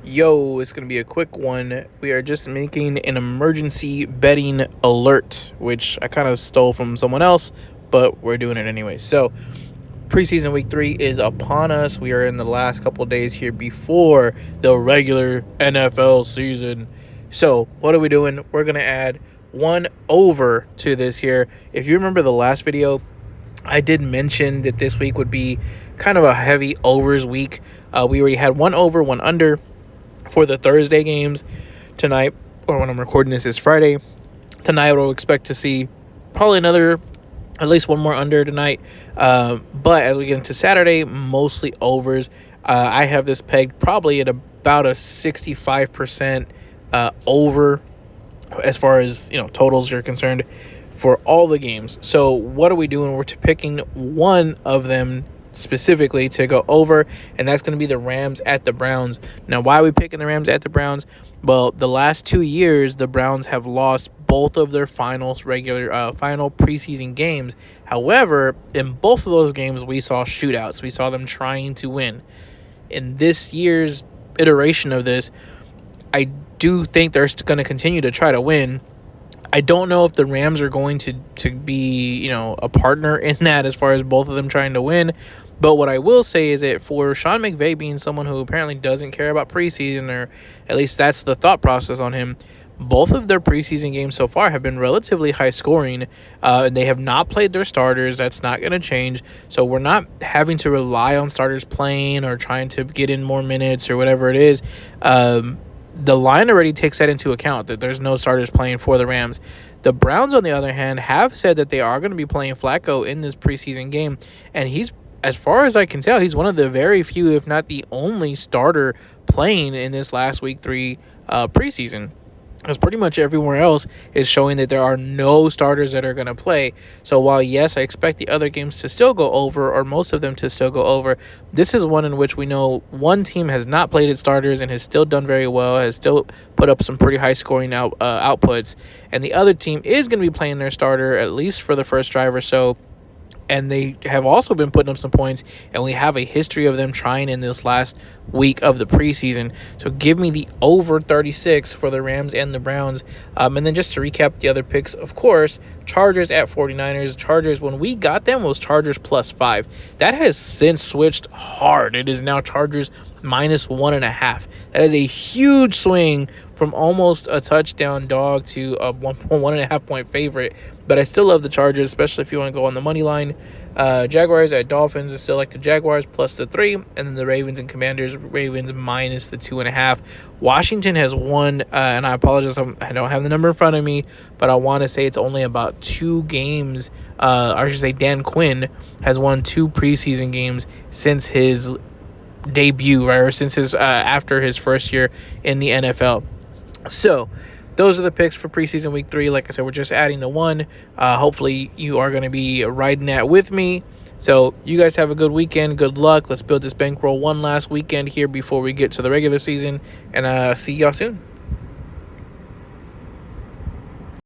Yo, it's going to be a quick one. We are just making an emergency betting alert, which I kind of stole from someone else, but we're doing it anyway. So, preseason week 3 is upon us. We are in the last couple of days here before the regular NFL season. So, what are we doing? We're going to add one over to this here. If you remember the last video, I did mention that this week would be kind of a heavy overs week. We already had one over, one under for the Thursday games tonight, or when I'm recording this is Friday. Tonight we'll expect to see probably at least one more under tonight. But as we get into Saturday, mostly overs. I have this pegged probably at about a 65% over as far as totals are concerned for all the games. So what are we doing? We're picking one of them specifically to go over, and that's going to be the Rams at the Browns. Now, why are we picking the Rams at the Browns? Well, the last 2 years, the Browns have lost both of their final preseason games. However, in both of those games, we saw shootouts. We saw them trying to win. In this year's iteration of this, I do think they're going to continue to try to win. I don't know if the Rams are going to be, a partner in that as far as both of them trying to win. But what I will say is that for Sean McVay being someone who apparently doesn't care about preseason, or at least that's the thought process on him, both of their preseason games so far have been relatively high scoring, and they have not played their starters. That's not going to change. So we're not having to rely on starters playing or trying to get in more minutes or whatever it is. The line already takes that into account, that there's no starters playing for the Rams. The Browns, on the other hand, have said that they are going to be playing Flacco in this preseason game, and he's, as far as I can tell, he's one of the very few, if not the only starter playing in this last week 3 preseason. Because pretty much everywhere else is showing that there are no starters that are going to play. So while, yes, I expect the other games to still go over, or most of them to still go over, this is one in which we know one team has not played its starters and has still done very well, has still put up some pretty high scoring outputs. And the other team is going to be playing their starter, at least for the first drive or so. And they have also been putting up some points, and we have a history of them trying in this last week of the preseason. So give me the over 36 for the Rams and the Browns. And then just to recap the other picks, of course, Chargers at 49ers. Chargers, when we got them, was Chargers +5. That has since switched hard. It is now Chargers -1.5. That is a huge swing from almost a touchdown dog to a 1.5 point favorite. But I still love the Chargers, especially if you want to go on the money line. Jaguars at Dolphins. I still like the Jaguars +3. And then the Ravens and Commanders. Ravens -2.5. Washington has won, and I apologize, I don't have the number in front of me, but I want to say it's only about 2 games. Or I should say Dan Quinn has won 2 preseason games since his debut, right, or since his after his first year in the NFL. So those are the picks for preseason week 3. Like I said, we're just adding the one. Hopefully you are going to be riding that with me. So you guys have a good weekend. Good luck. Let's build this bankroll one last weekend here before we get to the regular season, and see y'all soon.